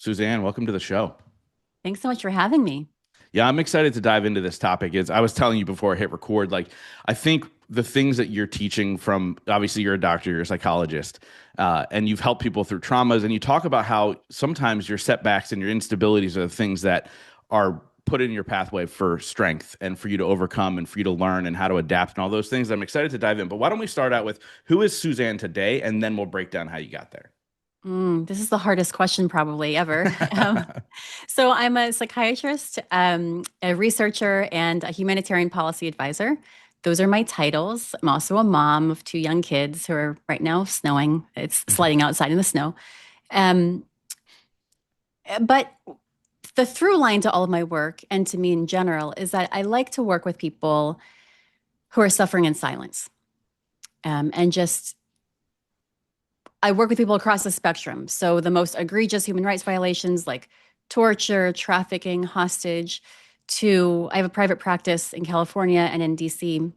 Suzanne, welcome to the show. Thanks so much for having me. Yeah, I'm excited to dive into this topic. Is I was telling you before I hit record, like I think the things that you're teaching from obviously you're a doctor, you're a psychologist, and you've helped people through traumas, and you talk about how sometimes your setbacks and your instabilities are the things that are put in your pathway for strength and for you to overcome and for you to learn and how to adapt and all those things. I'm excited to dive in. But why don't we start out with who is Suzanne today, and then we'll break down how you got there. This is the hardest question probably ever. So I'm a psychiatrist, a researcher, and a humanitarian policy advisor. Those are my titles. I'm also a mom of two young kids who are right now snowing. It's sledding outside in the snow. Um, but the through line to all of my work and to me in general is that I like to work with people who are suffering in silence. And just I work with people across the spectrum. So the most egregious human rights violations like torture, trafficking, hostage, to I have a private practice in California and in DC.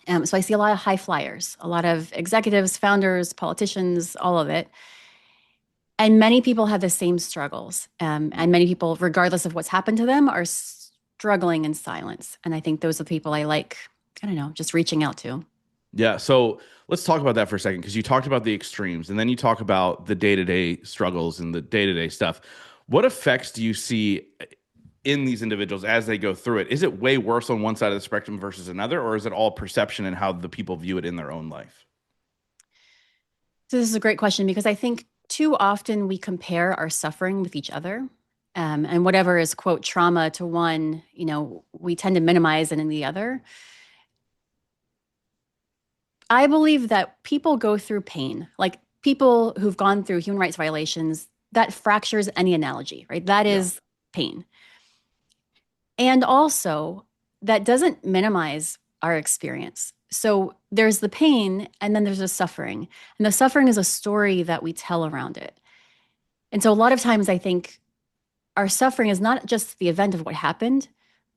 So I see a lot of high flyers, a lot of executives, founders, politicians, all of it. And many people have the same struggles. And many people, regardless of what's happened to them, are struggling in silence. And I think those are the people I like, I don't know, just reaching out to. Yeah, so let's talk about that for a second because you talked about the extremes and then you talk about the day-to-day struggles and the day-to-day stuff. What effects do you see in these individuals as they go through it? Is it way worse on one side of the spectrum versus another, or is it all perception and how the people view it in their own life? So this is a great question because I think too often we compare our suffering with each other. And whatever is, quote, trauma to one, we tend to minimize it in the other. I believe that people go through pain, like people who've gone through human rights violations, that fractures any analogy, right? That Yeah, is pain. And also, that doesn't minimize our experience. So there's the pain, and then there's the suffering. And the suffering is a story that we tell around it. And so a lot of times I think our suffering is not just the event of what happened,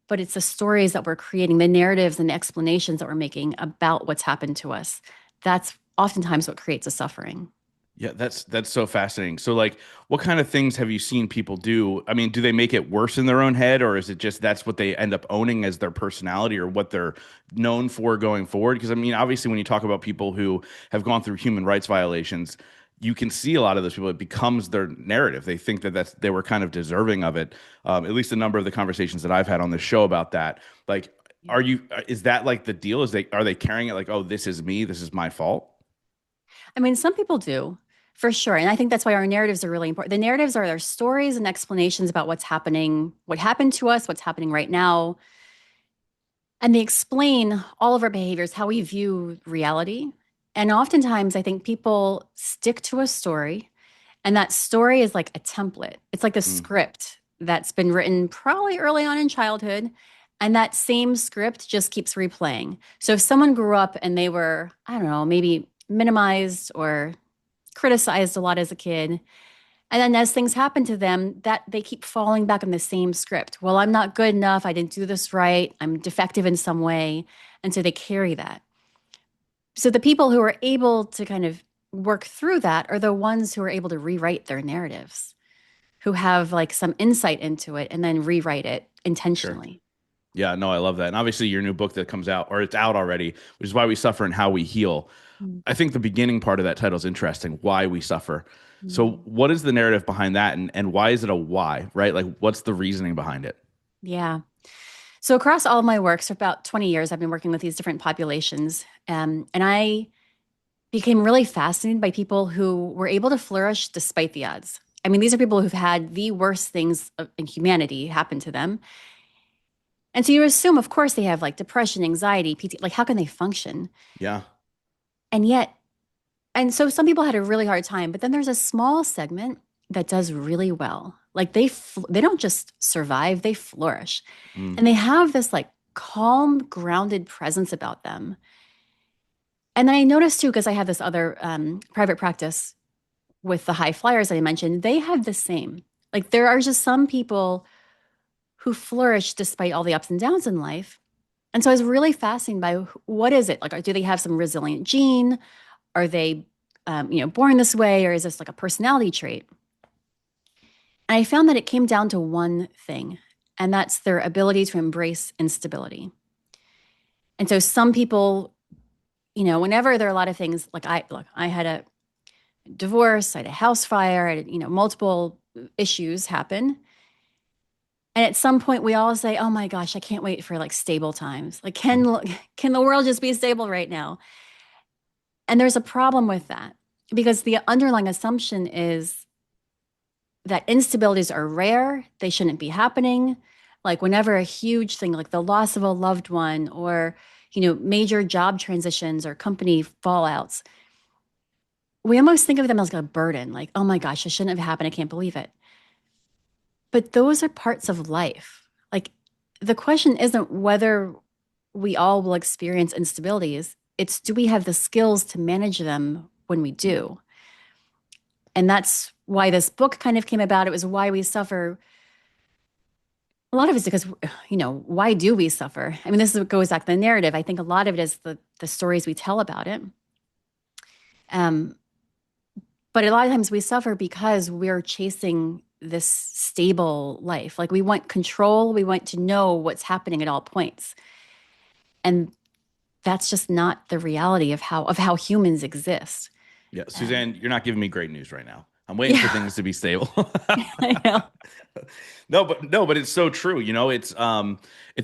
but it's the stories that we're creating, the narratives and the explanations that we're making about what's happened to us. That's oftentimes what creates a suffering. yeah, that's so fascinating. So, like, what kind of things have you seen people do? I mean, do they make it worse in their own head, or is it just that's what they end up owning as their personality or what they're known for going forward? Because I mean, obviously, when you talk about people who have gone through human rights violations, you can see a lot of those people. It becomes their narrative. They think that they were kind of deserving of it. At least a number of the conversations that I've had on the show about that. Like, are you? Is that like the deal? Are they carrying it like, oh, this is me, this is my fault? I mean, some people do, for sure. And I think that's why our narratives are really important. The narratives are their stories and explanations about what's happening, what happened to us, what's happening right now. And they explain all of our behaviors, how we view reality. And oftentimes, I think people stick to a story, and that story is like a template. It's like the Mm, script that's been written probably early on in childhood. And that same script just keeps replaying. So if someone grew up and they were, I don't know, maybe minimized or criticized a lot as a kid, and then as things happen to them, that they keep falling back on the same script. Well, I'm not good enough. I didn't do this right. I'm defective in some way. And so they carry that. So the people who are able to kind of work through that are the ones who are able to rewrite their narratives, who have like some insight into it and then rewrite it sure. intentionally. Yeah, no, I love that. And obviously, your new book that comes out, or it's out already, which is Why We Suffer and How We Heal. I think the beginning part of that title is interesting, Why We Suffer. So, Mm. what is the narrative behind that? And why is it a why, right? Like, what's the reasoning behind it? Yeah. So across all of my works for about 20 years, I've been working with these different populations. And I became really fascinated by people who were able to flourish despite the odds. I mean, these are people who've had the worst things in humanity happen to them. And so you assume, of course, they have like depression, anxiety, PT, like how can they function? Yeah. And yet, and so some people had a really hard time, but then there's a small segment that does really well. Like they don't just survive, they flourish. Mm, And they have this like calm, grounded presence about them. And then I noticed too, because I have this other private practice with the high flyers that I mentioned, they have the same. Like there are just some people who flourish despite all the ups and downs in life. And so I was really fascinated by what is it? Like, do they have some resilient gene? Are they, born this way, or is this like a personality trait? And I found that it came down to one thing, and that's their ability to embrace instability. And so some people, whenever there are a lot of things, like I had a divorce, I had a house fire, I had, multiple issues happen. And at some point we all say, "Oh my gosh, I can't wait for like stable times. Like can the world just be stable right now?" And there's a problem with that because the underlying assumption is that instabilities are rare, they shouldn't be happening. Like whenever a huge thing like the loss of a loved one or major job transitions or company fallouts, we almost think of them as like a burden, like, "Oh my gosh, this shouldn't have happened. I can't believe it." But those are parts of life. Like the question isn't whether we all will experience instabilities, it's do we have the skills to manage them when we do? And that's why this book kind of came about. It was why we suffer. A lot of it's because, why do we suffer? I mean, this is what goes back to the narrative. I think a lot of it is the stories we tell about it. Um, but a lot of times we suffer because we're chasing this stable life. Like we want control, we want to know what's happening at all points. And that's just not the reality of how humans exist. Yeah, Um, Suzanne, you're not giving me great news right now. I'm waiting for yeah, things to be stable. I know. No, but it's so true. It's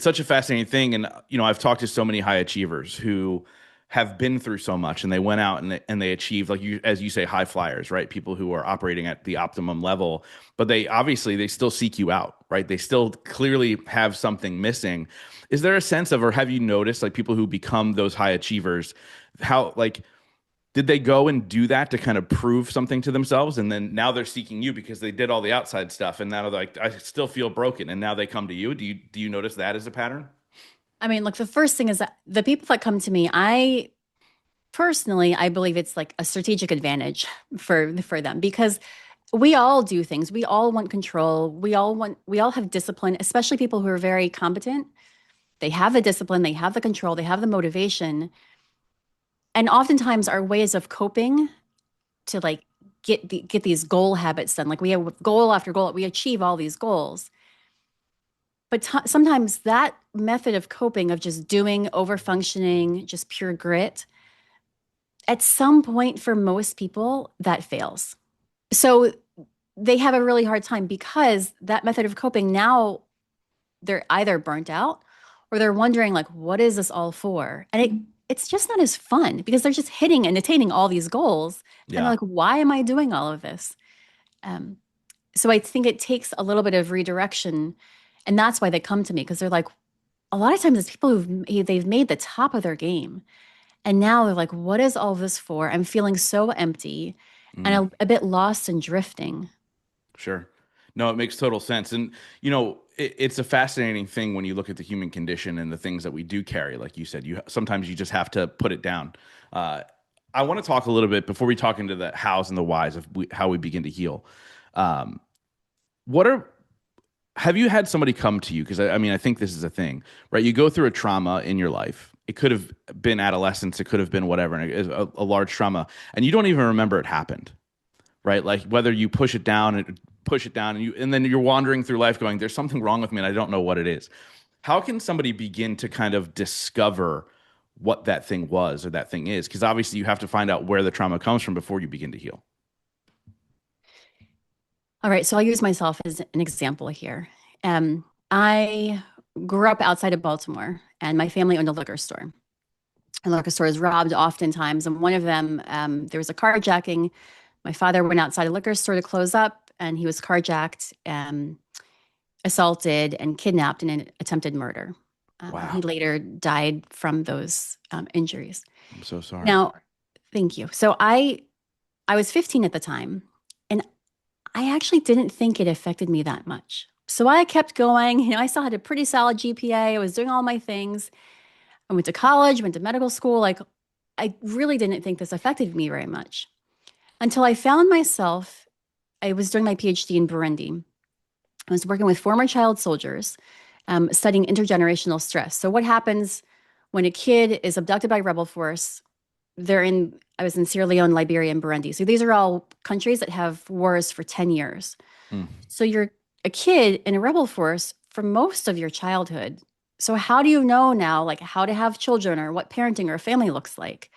such a fascinating thing, and I've talked to so many high achievers who have been through so much, and they went out and they achieved, like you, as you say, high flyers, right? People who are operating at the optimum level, but they still seek you out, right? They still clearly have something missing. Is there a sense of, or have you noticed, like people who become those high achievers, how like did they go and do that to kind of prove something to themselves? And then now they're seeking you because they did all the outside stuff. And now they're like, I still feel broken. And now they come to you. Do you notice that as a pattern? I mean, look, the first thing is that the people that come to me, I believe it's like a strategic advantage for them because we all do things. We all want control. We all have discipline, especially people who are very competent. They have the discipline, they have the control, they have the motivation. And oftentimes our ways of coping to like get these goal habits done. Like we have goal after goal, we achieve all these goals. But sometimes that method of coping of just doing, over functioning, just pure grit, at some point for most people that fails. So they have a really hard time because that method of coping now they're either burnt out or they're wondering like what is this all for? And it's just not as fun because they're just hitting and attaining all these goals and they're Yeah. like why am I doing all of this? Um, so I think it takes a little bit of redirection and that's why they come to me because they're like a lot of times it's people they've made the top of their game and now they're like what is all this for? I'm feeling so empty Mm, and a bit lost and drifting. sure. No, it makes total sense. And, it's a fascinating thing when you look at the human condition and the things that we do carry. Like you said, sometimes you just have to put it down. Uh, I want to talk a little bit before we talk into the hows and the whys of how we begin to heal. Um, what are Have you had somebody come to you? Because I mean, I think this is a thing, right? You go through a trauma in your life. It could have been adolescence. It could have been whatever, and a large trauma, and you don't even remember it happened, right? Like whether you push it down, and then you're wandering through life going, "There's something wrong with me, and I don't know what it is." How can somebody begin to kind of discover what that thing was or that thing is? Because obviously, you have to find out where the trauma comes from before you begin to heal. All right, so I'll use myself as an example here. I grew up outside of Baltimore, and my family owned a liquor store. And liquor store is robbed oftentimes, and one of them, there was a carjacking. My father went outside a liquor store to close up, and he was carjacked, assaulted, and kidnapped in an attempted murder. He Wow, later died from those injuries. I'm so sorry. Now, thank you. So I was 15 at the time, and I actually didn't think it affected me that much. So I kept going. I still had a pretty solid GPA. I was doing all my things. I went to college, went to medical school. Like, I really didn't think this affected me very much until I found myself. I was doing my PhD in Burundi. I was working with former child soldiers, studying intergenerational stress. So, what happens when a kid is abducted by rebel force? They're in I was in Sierra Leone, Liberia, and Burundi. So these are all countries that have wars for 10 years. Mm. So you're a kid in a rebel force for most of your childhood. So how do you know now, like how to have children or what parenting or a family looks like?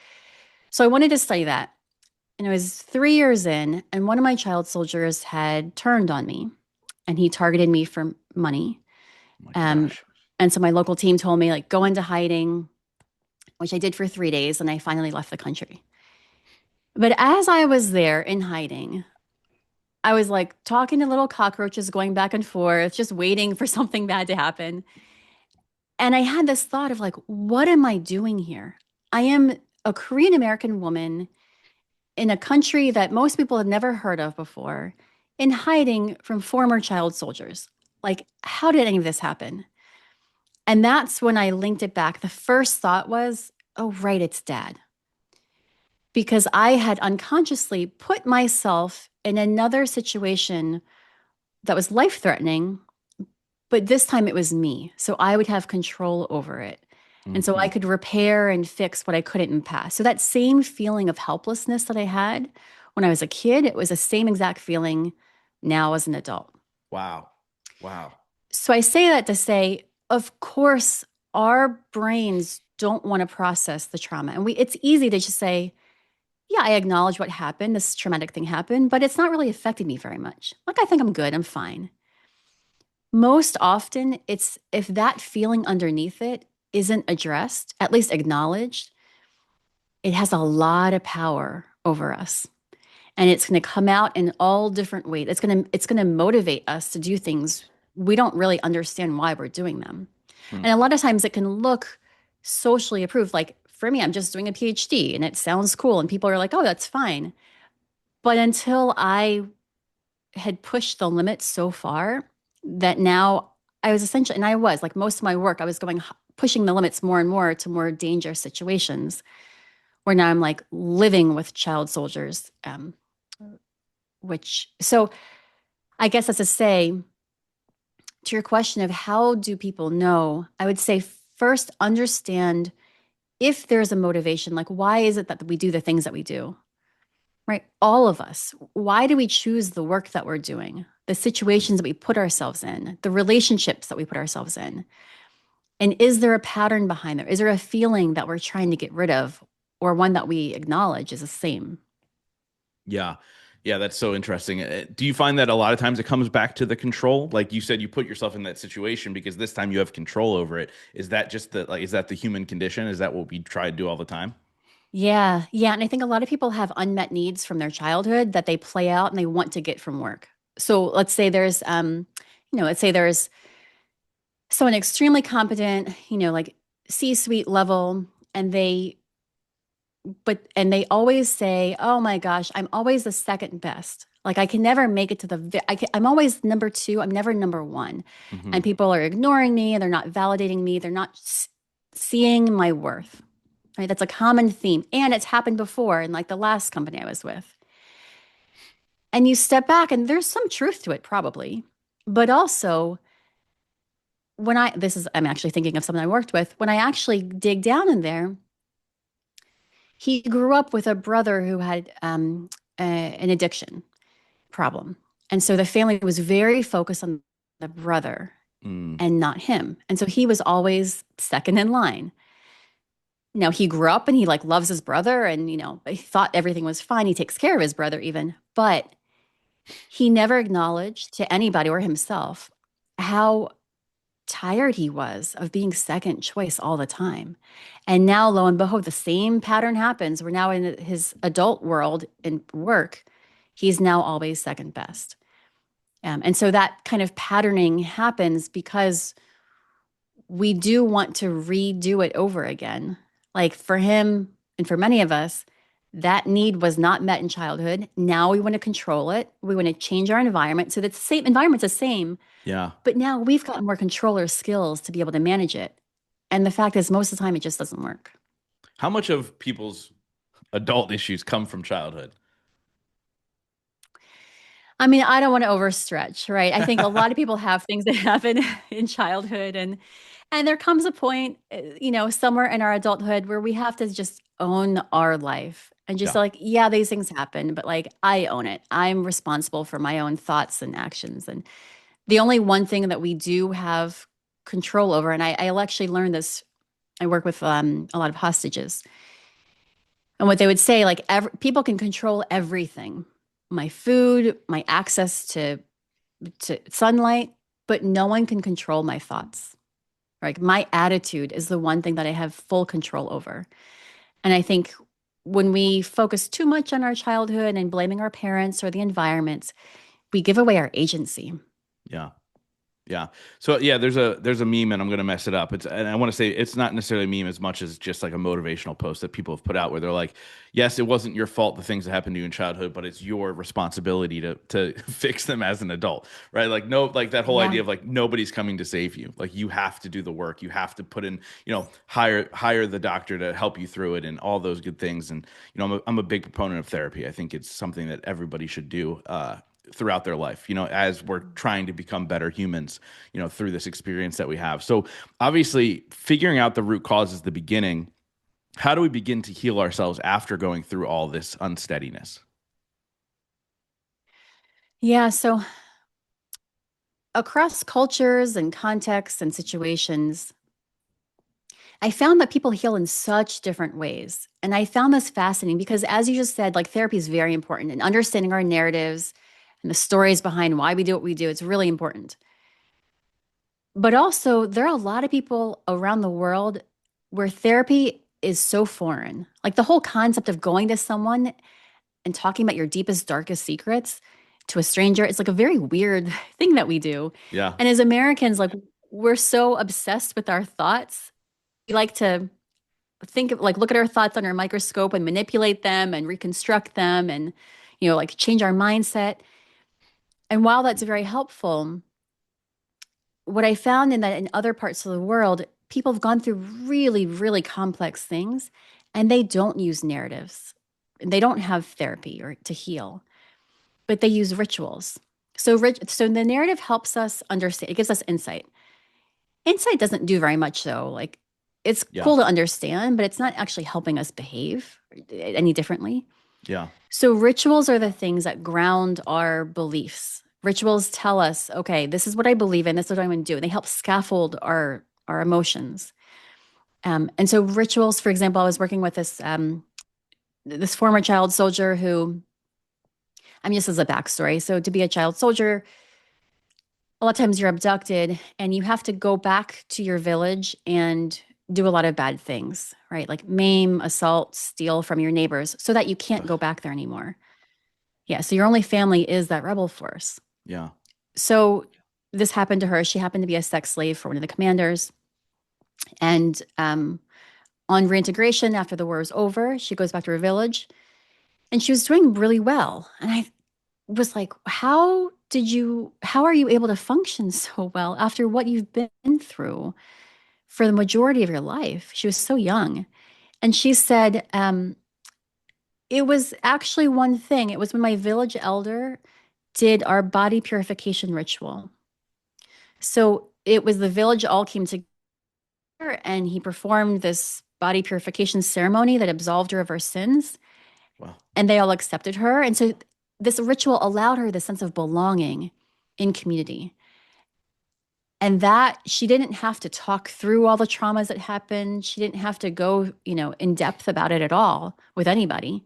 So I wanted to study that. And I was 3 years in, and one of my child soldiers had turned on me and he targeted me for money. Oh my Um, gosh. and so my local team told me, like, go into hiding, which I did for 3 days, and I finally left the country. But as I was there in hiding, I was like talking to little cockroaches going back and forth, just waiting for something bad to happen. And I had this thought of like, what am I doing here? I am a Korean American woman in a country that most people have never heard of before, in hiding from former child soldiers. Like, how did any of this happen? And that's when I linked it back. The first thought was, oh, right, it's dad. Because I had unconsciously put myself in another situation that was life threatening, but this time it was me. So I would have control over it. And so I Hmm. could repair and fix what I couldn't in the past. So that same feeling of helplessness that I had when I was a kid, it was the same exact feeling now as an adult. Wow. Wow. So I say that to say, of course, our brains don't want to process the trauma. And it's easy to just say, yeah, I acknowledge what happened. This traumatic thing happened, but it's not really affecting me very much. Like, I think I'm good. I'm fine. Most often, it's if that feeling underneath it isn't addressed, at least acknowledged, it has a lot of power over us. And it's going to come out in all different ways. It's going to motivate us to do things we don't really understand why we're doing them. Hmm. And a lot of times it can look socially approved. Like for me, I'm just doing a PhD and it sounds cool and people are like, "Oh, that's fine." But until I had pushed the limits so far that now I was essentially, and I was like most of my work, I was going pushing the limits more and more to more dangerous situations where now I'm like living with child soldiers, which, so I guess that's to say to your question of how do people know, I would say first understand if there's a motivation, like why is it that we do the things that we do? Right? All of us. Why do we choose the work that we're doing, the situations that we put ourselves in, the relationships that we put ourselves in? And is there a pattern behind there? Is there a feeling that we're trying to get rid of or one that we acknowledge is the same? Yeah. Yeah, that's so interesting. Do you find that a lot of times it comes back to the control? Like you said, you put yourself in that situation because this time you have control over it. Is that just is that the human condition? Is that what we try to do all the time? Yeah. Yeah. And I think a lot of people have unmet needs from their childhood that they play out and they want to get from work. So let's say there's, let's say there's someone extremely competent, like C-suite level, and they always say, "Oh my gosh, I'm always the second best. Like I can never make it to I'm always number two. I'm never number one." Hmm. And people are ignoring me and they're not validating me. They're not seeing my worth. Right? That's a common theme. And it's happened before in like the last company I was with. And you step back and there's some truth to it probably. But also I'm actually thinking of someone I worked with. When I actually dig down in there, he grew up with a brother who had an addiction problem. And so the family was very focused on the brother Mm. and not him. And so he was always second in line. Now he grew up and he like loves his brother and he thought everything was fine. He takes care of his brother even, but he never acknowledged to anybody or himself how tired he was of being second choice all the time. And now, lo and behold, the same pattern happens. We're now in his adult world in work. He's now always second best. And so that kind of patterning happens because we do want to redo it over again. Like for him and for many of us, that need was not met in childhood. Now we want to control it. We want to change our environment so that the same environment's the same, Yeah. but now we've got more controller skills to be able to manage it. And the fact is, most of the time, it just doesn't work. How much of people's adult issues come from childhood? I mean, I don't want to overstretch, right? I think a lot of people have things that happen in childhood, and there comes a point, somewhere in our adulthood where we have to just own our life and just Yeah. like, yeah, these things happen, but like I own it. I'm responsible for my own thoughts and actions. And the only one thing that we do have control over, and I actually learned this, I work with a lot of hostages. And what they would say, like, people can control everything, my food, my access to sunlight, but no one can control my thoughts. Like, my attitude is the one thing that I have full control over. And I think when we focus too much on our childhood and blaming our parents or the environment, we give away our agency. Yeah. Yeah. So yeah, there's a meme, and I'm gonna mess it up. It's and I want to say it's not necessarily a meme as much as just like a motivational post that people have put out where they're like, yes, it wasn't your fault the things that happened to you in childhood, but it's your responsibility to fix them as an adult, right? Like no, like that whole Yeah. idea of like nobody's coming to save you. Like you have to do the work. You have to put in, hire the doctor to help you through it and all those good things. And I'm a big proponent of therapy. I think it's something that everybody should do. Throughout their life, as we're trying to become better humans, through this experience that we have. So obviously, figuring out the root cause is the beginning. How do we begin to heal ourselves after going through all this unsteadiness? Yeah. So across cultures and contexts and situations, I found that people heal in such different ways. And I found this fascinating because, as you just said, like therapy is very important and understanding our narratives and the stories behind why we do what we do. It's really important. But also, there are a lot of people around the world where therapy is so foreign. Like the whole concept of going to someone and talking about your deepest, darkest secrets to a stranger, it's like a very weird thing that we do. Yeah. And as Americans, like we're so obsessed with our thoughts. We like to think of like look at our thoughts under a microscope and manipulate them and reconstruct them and like change our mindset. And while that's very helpful, what I found in that in other parts of the world, people have gone through really, really complex things and they don't use narratives. They don't have therapy or to heal, but they use rituals. So the narrative helps us understand, it gives us insight. Insight doesn't do very much though. Like it's Yeah. cool to understand, but it's not actually helping us behave any differently. Yeah. So rituals are the things that ground our beliefs. Rituals tell us, okay, this is what I believe in, this is what I'm going to do. They help scaffold our emotions. And so rituals, for example, I was working with this former child soldier who, I mean, just as a backstory. So to be a child soldier, a lot of times you're abducted and you have to go back to your village and do a lot of bad things, right? Like maim, assault, steal from your neighbors so that you can't Ugh. go back there anymore. Yeah. So your only family is that rebel force. Yeah. So this happened to her. She happened to be a sex slave for one of the commanders. And on reintegration, after the war was over, she goes back to her village and she was doing really well. And I was like, how are you able to function so well after what you've been through for the majority of your life? She was so young. And she said, it was actually one thing. It was when my village elder did our body purification ritual. So it was the village all came together and he performed this body purification ceremony that absolved her of her sins Well, and they all accepted her. And so this ritual allowed her the sense of belonging in community. And that she didn't have to talk through all the traumas that happened. She didn't have to go, in depth about it at all with anybody.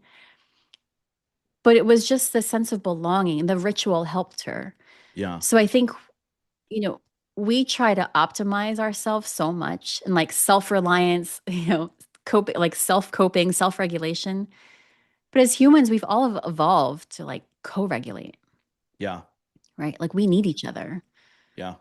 But it was just the sense of belonging and the ritual helped her. yeah. So I think, you know, we try to optimize ourselves so much and like self-reliance, coping, like self-coping, self-regulation. But as humans, we've all evolved to like co-regulate, Yeah. right? Like we need each other. Yeah.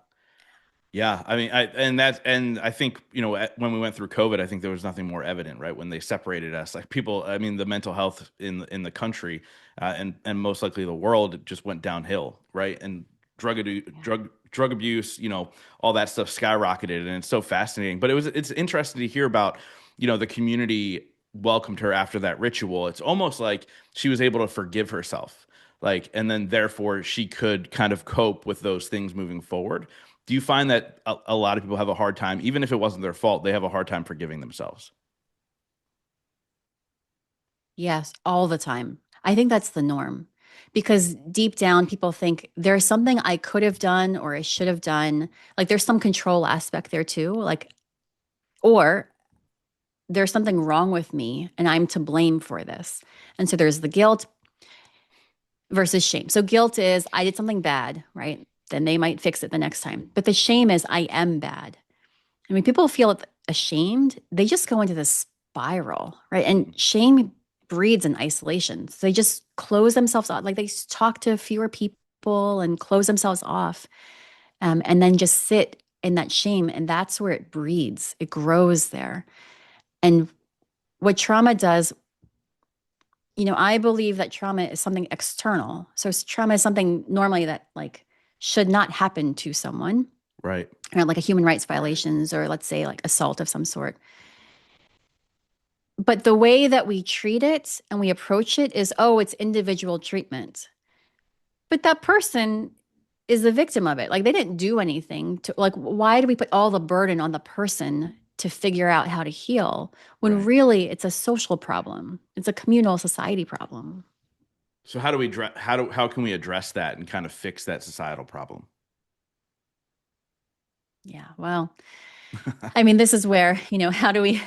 Yeah, I mean, and I think when we went through COVID, I think there was nothing more evident, right? When they separated us, like people, I mean, the mental health in the country, and most likely the world just went downhill, right? And Yeah. drug abuse, all that stuff skyrocketed, and it's so fascinating. But it's interesting to hear about, the community welcomed her after that ritual. It's almost like she was able to forgive herself, like, and then therefore she could kind of cope with those things moving forward. Do you find that a lot of people have a hard time, even if it wasn't their fault, they have a hard time forgiving themselves? Yes, all the time. I think that's the norm because deep down, people think there's something I could have done or I should have done. Like there's some control aspect there too. Like, or there's something wrong with me and I'm to blame for this. And so there's the guilt versus shame. So guilt is I did something bad, right? Then they might fix it the next time. But the shame is I am bad. And when people feel ashamed, they just go into this spiral, right? And shame breeds in isolation. So they just close themselves off, like they talk to fewer people and close themselves off, and then just sit in that shame. And that's where it breeds, it grows there. And what trauma does, I believe that trauma is something external. So trauma is something normally that like should not happen to someone, Right. or like a human rights violations, or let's say like assault of some sort. But the way that we treat it and we approach it is, oh, it's individual treatment. But that person is the victim of it. Like they didn't do anything to, like, why do we put all the burden on the person to figure out how to heal when Right. really it's a social problem? It's a communal society problem. So how do we how can we address that and kind of fix that societal problem? Yeah. Well, I mean, this is where, how do we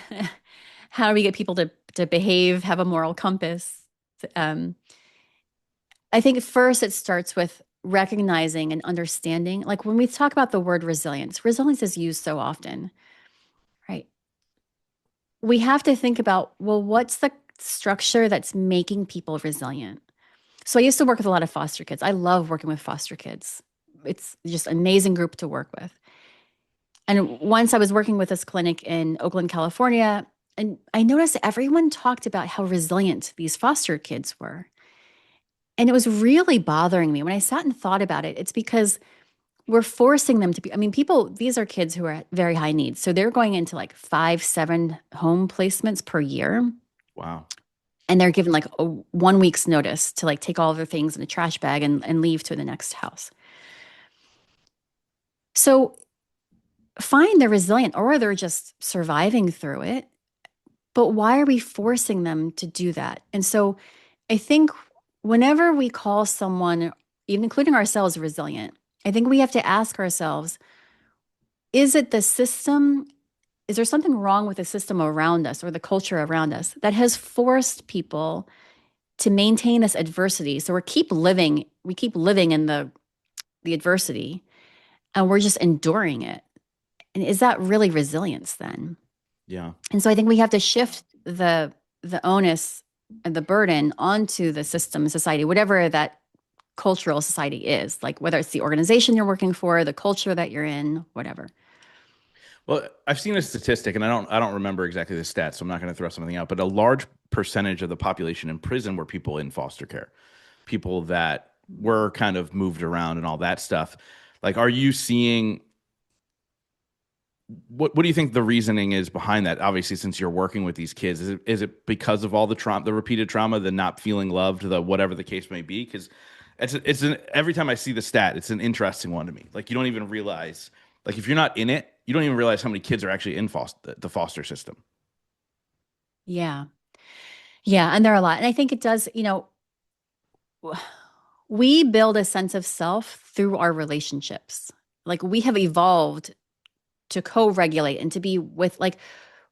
how do we get people to behave, have a moral compass? Um, I think first it starts with recognizing and understanding. Like when we talk about the word resilience, resilience is used so often, right? We have to think about, well, what's the structure that's making people resilient? So I used to work with a lot of foster kids. I love working with foster kids. It's just an amazing group to work with. And once I was working with this clinic in Oakland, California, and I noticed everyone talked about how resilient these foster kids were. And it was really bothering me when I sat and thought about it. It's because we're forcing them to be, I mean, people, these are kids who are at very high needs. So they're going into like 5, 7 home placements per year. Wow. And they're given like a 1 week's notice to like take all of their things in a trash bag and leave to the next house. So fine, they're resilient or they're just surviving through it. But why are we forcing them to do that? And so I think whenever we call someone, even including ourselves, resilient, I think we have to ask ourselves, is it the system? Is there something wrong with the system around us or the culture around us that has forced people to maintain this adversity? So we keep living in the adversity and we're just enduring it. And is that really resilience then? Yeah. And so I think we have to shift the onus and the burden onto the system, society, whatever that cultural society is, like whether it's the organization you're working for, the culture that you're in, whatever. Well, I've seen a statistic, and I don't remember exactly the stats, so I'm not going to throw something out. But a large percentage of the population in prison were people in foster care, people that were kind of moved around and all that stuff. Like, are you seeing what do you think the reasoning is behind that? Obviously, since you're working with these kids, is it because of all the trauma, the repeated trauma, the not feeling loved, the whatever the case may be? Because every time I see the stat, it's an interesting one to me. Like you don't even realize, like if you're not in it, you don't even realize how many kids are actually in the foster system. Yeah. Yeah. And there are a lot. And I think it does, we build a sense of self through our relationships. Like we have evolved to co-regulate and to be with, like,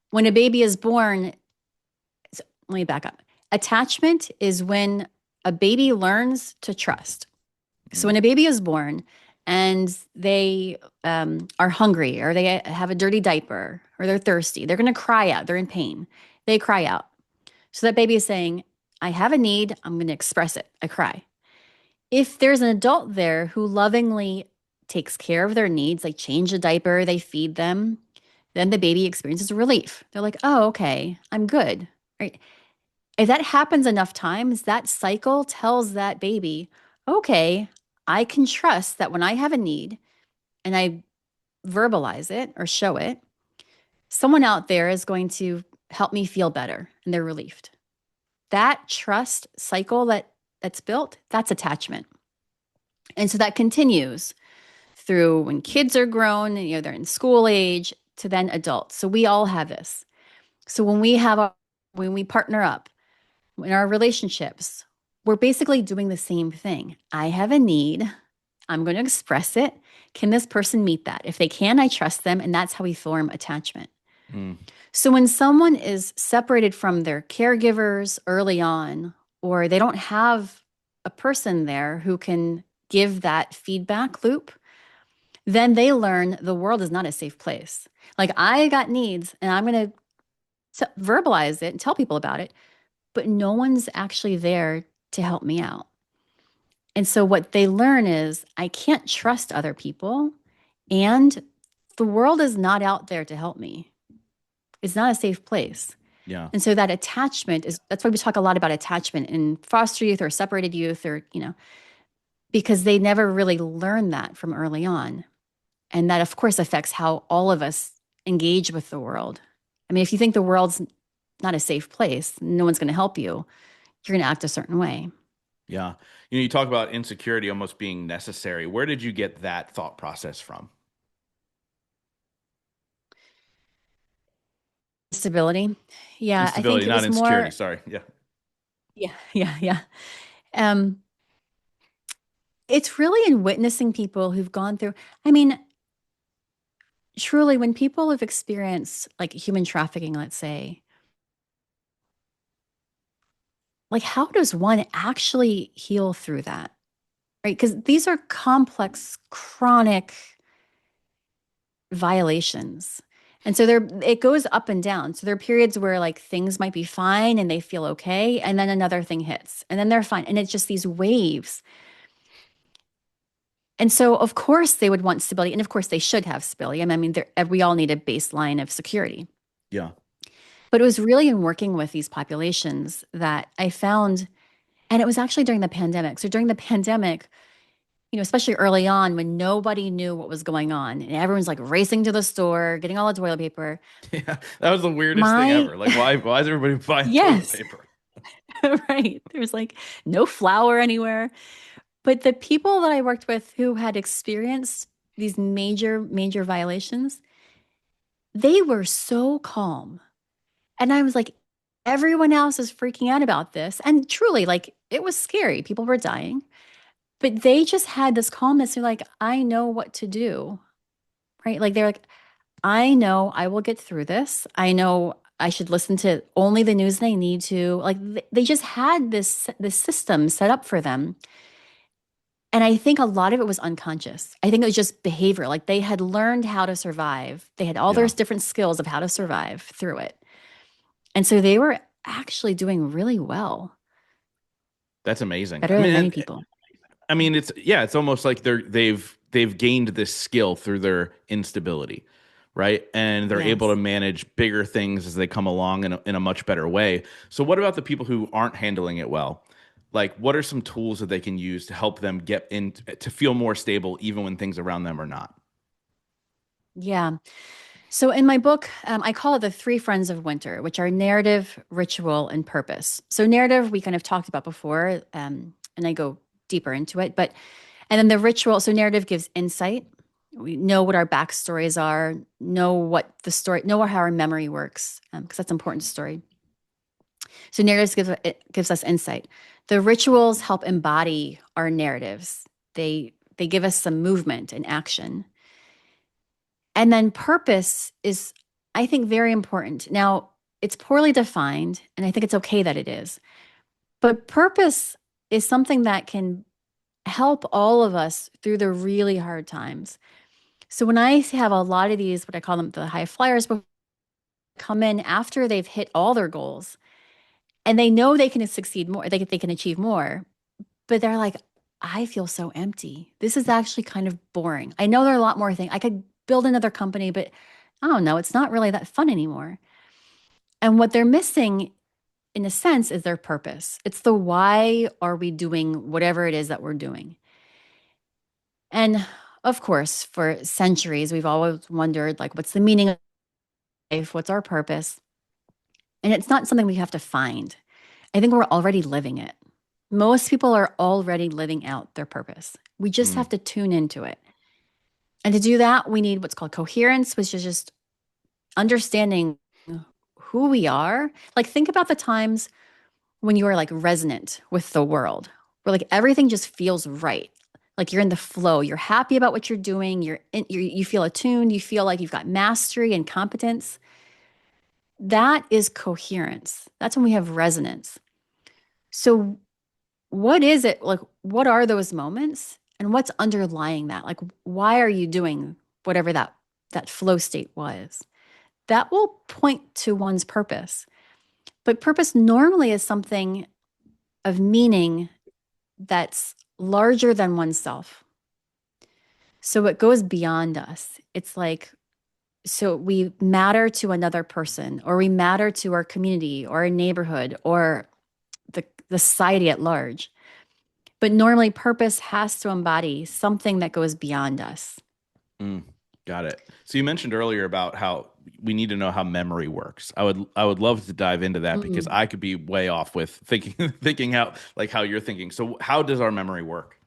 when a baby is born, so let me back up. Attachment is when a baby learns to trust. So Mm. when a baby is born and they are hungry or they have a dirty diaper or they're thirsty, they're going to cry out. They're in pain. They cry out. So that baby is saying, I have a need. I'm going to express it. I cry. If there's an adult there who lovingly takes care of their needs, like change the diaper, they feed them, then the baby experiences relief. They're like, oh, okay, I'm good. Right. If that happens enough times, that cycle tells that baby, okay, I can trust that when I have a need and I verbalize it or show it, someone out there is going to help me feel better and they're relieved. That trust cycle that's built, that's attachment. And so that continues through when kids are grown, they're in school age to then adults. So we all have this. So when we partner up, in our relationships, we're basically doing the same thing. I have a need. I'm going to express it. Can this person meet that? If they can, I trust them. And that's how we form attachment. Mm. So when someone is separated from their caregivers early on, or they don't have a person there who can give that feedback loop, then they learn the world is not a safe place. Like, I got needs and I'm going to verbalize it and tell people about it, but no one's actually there to help me out. And so what they learn is I can't trust other people, and the world is not out there to help me. It's not a safe place. Yeah. And so that attachment is, that's why we talk a lot about attachment in foster youth or separated youth, or, because they never really learn that from early on. And that, of course, affects how all of us engage with the world. I mean, if you think the world's not a safe place, no one's going to help you, you're going to act a certain way. Yeah. You talk about insecurity almost being necessary. Where did you get that thought process from? Stability. Yeah, I think Instability, it not was insecurity. more, Sorry. Yeah. yeah, yeah, yeah. Um, it's really in witnessing people who've gone through, I mean, truly, when people have experienced like human trafficking, let's say, like, how does one actually heal through that? Right? Because these are complex, chronic violations. And so it goes up and down. So there are periods where like things might be fine and they feel okay, and then another thing hits, and then they're fine. And it's just these waves. And so, of course, they would want stability. And of course, they should have stability. I mean, we all need a baseline of security. Yeah. But it was really in working with these populations that I found, and it was actually during the pandemic. So during the pandemic, especially early on when nobody knew what was going on and everyone's like racing to the store, getting all the toilet paper. Yeah. That was the weirdest thing My, ever. Like, why is everybody buying toilet yes, paper? right. There's like no flour anywhere. But the people that I worked with who had experienced these major, major violations, they were so calm. And I was like, everyone else is freaking out about this. And truly, like, it was scary. People were dying, but they just had this calmness. They're like, I know what to do. Right. Like, they're like, I know I will get through this. I know I should listen to only the news they need to. Like, they just had this system set up for them. And I think a lot of it was unconscious. I think it was just behavior. Like, they had learned how to survive. They had all their Yeah. different skills of how to survive through it. And so they were actually doing really well, That's amazing. better than many people. I mean, it's almost like they've gained this skill through their instability, right? And they're able to Yes. manage bigger things as they come along in a much better way. So what about the people who aren't handling it well? Like, what are some tools that they can use to help them get in to feel more stable even when things around them are not? Yeah. So in my book, I call it the three friends of winter, which are narrative, ritual, and purpose. So narrative, we kind of talked about before, and I go deeper into it. And then the ritual, so narrative gives insight. We know what our backstories are, know what the story, know how our memory works, because that's important to story. So narratives gives us insight. The rituals help embody our narratives. They give us some movement and action. And then purpose is, I think, very important. Now, it's poorly defined, and I think it's okay that it is. But purpose is something that can help all of us through the really hard times. So when I have a lot of these, what I call them the high flyers, come in after they've hit all their goals and they know they can succeed more, they can achieve more, but they're like, I feel so empty. This is actually kind of boring. I know there are a lot more things. I could build another company, but I don't know. It's not really that fun anymore. And what they're missing, in a sense, is their purpose. It's the why are we doing whatever it is that we're doing. And of course, for centuries, we've always wondered, like, what's the meaning of life? What's our purpose? And it's not something we have to find. I think we're already living it. Most people are already living out their purpose. We just Mm. have to tune into it. And to do that, we need what's called coherence, which is just understanding who we are. Like, think about the times when you are like resonant with the world, where like everything just feels right. Like you're in the flow. You're happy about what you're doing. You feel attuned. You feel like you've got mastery and competence. That is coherence. That's when we have resonance. So what is it like? What are those moments, and what's underlying that? Like, why are you doing whatever that flow state was? That will point to one's purpose. But purpose normally is something of meaning that's larger than oneself. So it goes beyond us. It's like, so we matter to another person, or we matter to our community or a neighborhood or the society at large. But normally, purpose has to embody something that goes beyond us. Mm, got it. So you mentioned earlier about how we need to know how memory works. I would love to dive into that because Mm. I could be way off with thinking thinking how like how you're thinking. So how does our memory work?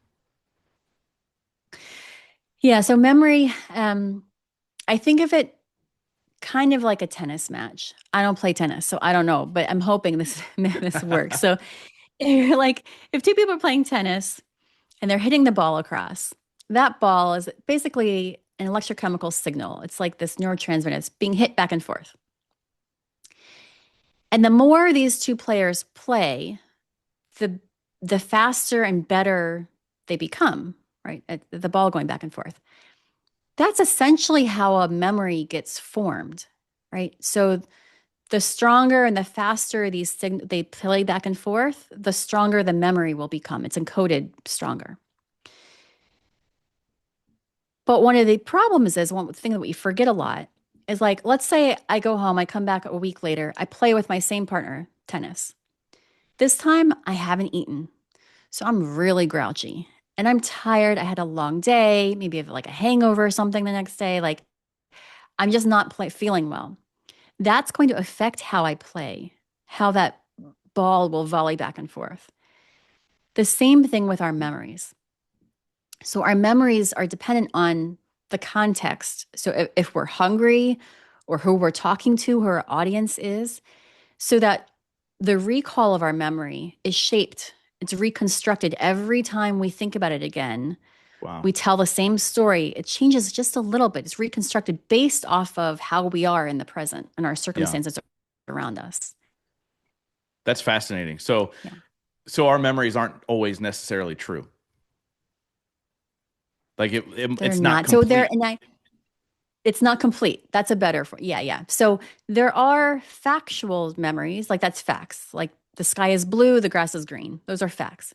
Yeah. So memory, I think of it kind of like a tennis match. I don't play tennis, so I don't know, but I'm hoping this this works. So you're like, if two people are playing tennis and they're hitting the ball across, that ball is basically an electrochemical signal. It's like this neurotransmitter. It's being hit back and forth. And the more these two players play, the the faster and better they become, right? The ball going back and forth. That's essentially how a memory gets formed, right? So the stronger and the faster they play back and forth, the stronger the memory will become. It's encoded stronger. But one of the problems is one thing that we forget a lot is like, let's say I go home, I come back a week later, I play with my same partner, tennis. This time I haven't eaten. So I'm really grouchy and I'm tired. I had a long day, maybe I have like a hangover or something the next day. Like I'm just not feeling well. That's going to affect how I play, how that ball will volley back and forth. The same thing with our memories. So our memories are dependent on the context. So if we're hungry or who we're talking to, who our audience is, so that the recall of our memory is shaped, it's reconstructed every time we think about it again. Wow. We tell the same story. It changes just a little bit. It's reconstructed based off of how we are in the present and our Yeah. circumstances around us. That's fascinating. So Yeah, so our memories aren't always necessarily true. Like they're it's not not. So they're, complete. and I, it's not complete. That's a better, yeah, yeah. So there are factual memories, like that's facts. Like the sky is blue, the grass is green. Those are facts.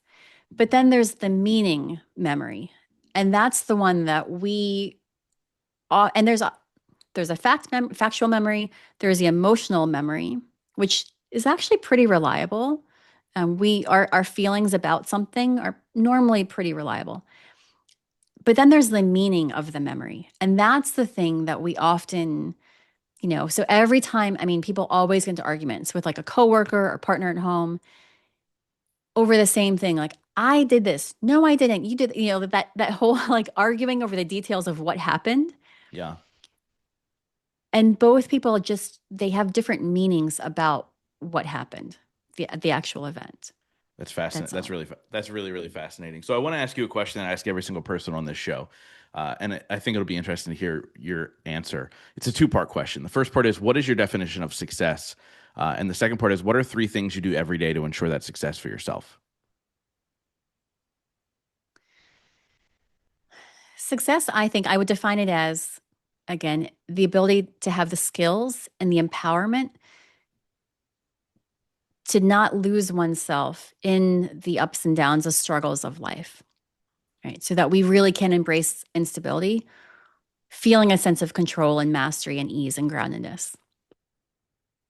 But then there's the meaning memory. And that's the one that and there's a factual memory, there's the emotional memory, which is actually pretty reliable. Our feelings about something are normally pretty reliable. But then there's the meaning of the memory. And that's the thing that we often, so every time, I mean, people always get into arguments with like a coworker or partner at home over the same thing. Like, I did this. No, I didn't. You did, that whole like arguing over the details of what happened. Yeah. And both people they have different meanings about what happened, the actual event. That's fascinating. That's all. That's really really fascinating. So I want to ask you a question that I ask every single person on this show, and I think it'll be interesting to hear your answer. It's a two-part question. The first part is, what is your definition of success? And the second part is, what are three things you do every day to ensure that success for yourself? Success, I think I would define it as, again, the ability to have the skills and the empowerment to not lose oneself in the ups and downs, the struggles of life, right? So that we really can embrace instability, feeling a sense of control and mastery and ease and groundedness.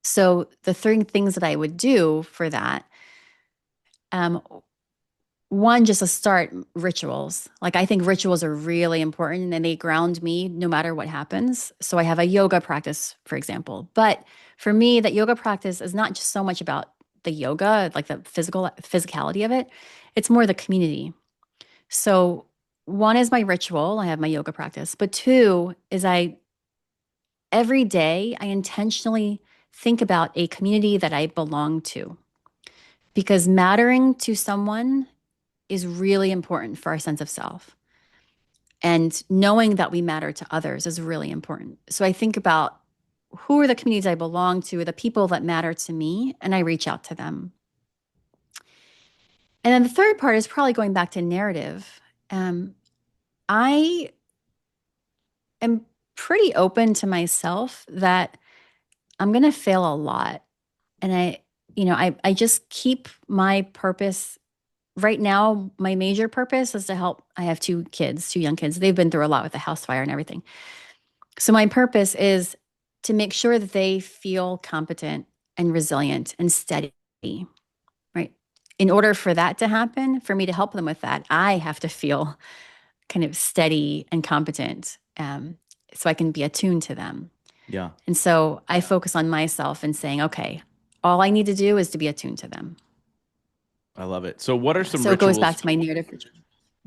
So the three things that I would do for that, um, one, just to start, rituals. Like I think rituals are really important and they ground me no matter what happens. So I have a yoga practice, for example. But for me, that yoga practice is not just so much about the yoga, like the physicality of it. It's more the community. So one is my ritual. I have my yoga practice. But two is every day I intentionally think about a community that I belong to. because mattering to someone is really important for our sense of self. And knowing that we matter to others is really important. So I think about who are the communities I belong to, the people that matter to me, and I reach out to them. And then the third part is probably going back to narrative. I am pretty open to myself that I'm going to fail a lot. And I just keep my purpose. Right now, my major purpose is to help. I have two kids, two young kids. They've been through a lot with the house fire and everything. So my purpose is to make sure that they feel competent and resilient and steady, right? In order for that to happen, for me to help them with that, I have to feel kind of steady and competent, so I can be attuned to them. Yeah, And so I focus on myself and saying, okay, all I need to do is to be attuned to them. I love it. So what are Yeah. some So it goes back rituals? to my narrative.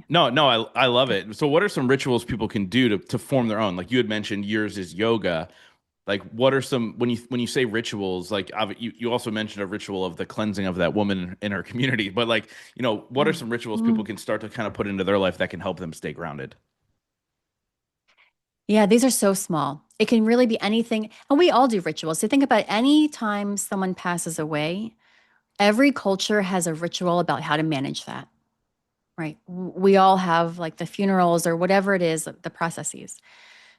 No, no, I love it. So what are some rituals people can do to form their own? Like you had mentioned, yours is yoga. Like what are some when you say rituals, like you also mentioned a ritual of the cleansing of that woman in her community, but like, what are some rituals people Mm-hmm. can start to kind of put into their life that can help them stay grounded? Yeah, these are so small. It can really be anything. And we all do rituals. So think about any time someone passes away, every culture has a ritual about how to manage that, right? We all have like the funerals or whatever it is, the processes.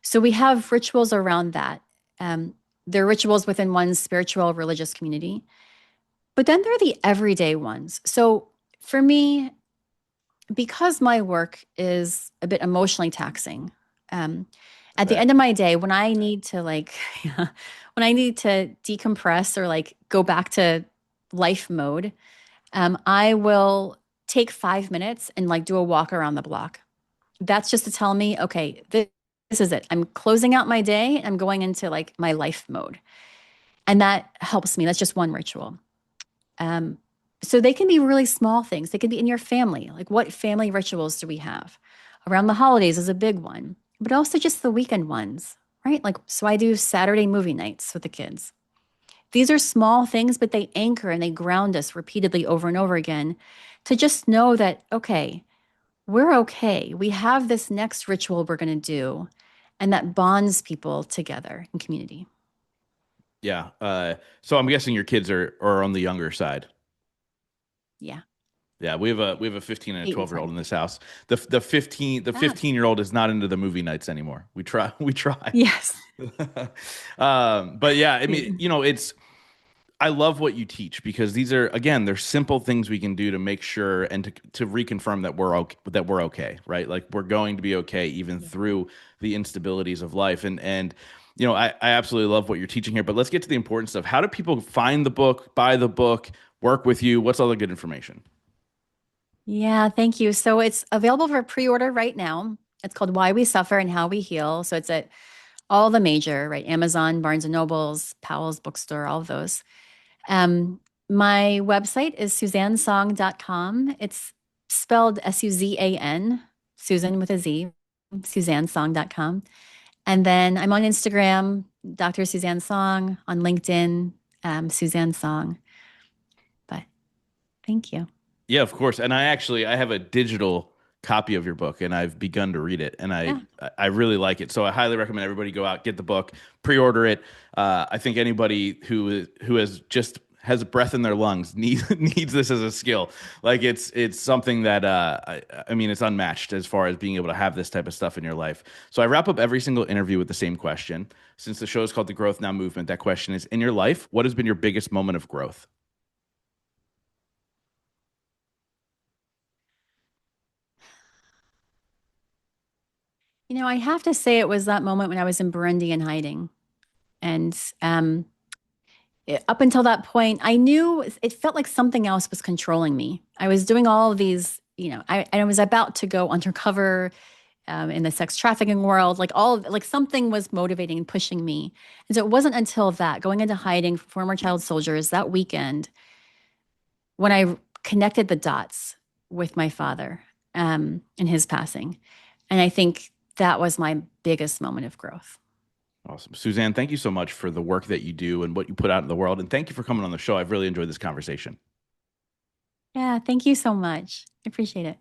So we have rituals around that. Um, there are rituals within one's spiritual religious community, but then there are the everyday ones. So for me, because my work is a bit emotionally taxing, um, I at the bet. end of my day, when I need to when I need to decompress or like go back to life mode, I will take 5 minutes and like do a walk around the block. That's just to tell me, okay, this is it. I'm closing out my day. I'm going into like my life mode. And that helps me. That's just one ritual. Um, so they can be really small things. They can be in your family. Like what family rituals do we have? Around the holidays is a big one, but also just the weekend ones, right? Like, so I do Saturday movie nights with the kids. These are small things, but they anchor and they ground us repeatedly over and over again to just know that, okay, we're okay. We have this next ritual we're going to do, and that bonds people together in community. Yeah. So I'm guessing your kids are on the younger side. Yeah. Yeah, we have a 15 and a 8 and 12-year-old 10. in this house. The 15 the Ah, 15-year-old is not into the movie nights anymore. We try. yes. But yeah, I mean, Same. I love what you teach because these are again, they're simple things we can do to make sure and to reconfirm that we're okay, right? Like we're going to be okay even Yeah. through the instabilities of life. And I absolutely love what you're teaching here. But let's get to the important stuff. How do people find the book, buy the book, work with you? What's all the good information? Yeah, thank you. So it's available for pre-order right now. It's called Why We Suffer and How We Heal. So it's at all the major, right? Amazon, Barnes and Nobles, Powell's Bookstore, all of those. Um, my website is suzansong.com. It's spelled Suzan, Susan with a Z, suzansong.com. And then I'm on Instagram, Dr. Suzan Song, on LinkedIn, Suzan Song. But thank you. Yeah, of course. And I have a digital copy of your book and I've begun to read it and Yeah. I really like it. So I highly recommend everybody go out, get the book, pre-order it. I think anybody who has breath in their lungs needs this as a skill. Like it's something that I mean it's unmatched as far as being able to have this type of stuff in your life. So I wrap up every single interview with the same question. Since the show is called The Growth Now Movement, that question is in your life, what has been your biggest moment of growth? I have to say it was that moment when I was in Burundi and hiding. And up until that point, I knew it felt like something else was controlling me. I was doing all of these, I was about to go undercover in the sex trafficking world, like like something was motivating and pushing me. And so it wasn't until that, going into hiding for former child soldiers that weekend, when I connected the dots with my father and his passing. And I think that was my biggest moment of growth. Awesome. Suzanne, thank you so much for the work that you do and what you put out in the world. And thank you for coming on the show. I've really enjoyed this conversation. Yeah, thank you so much. I appreciate it.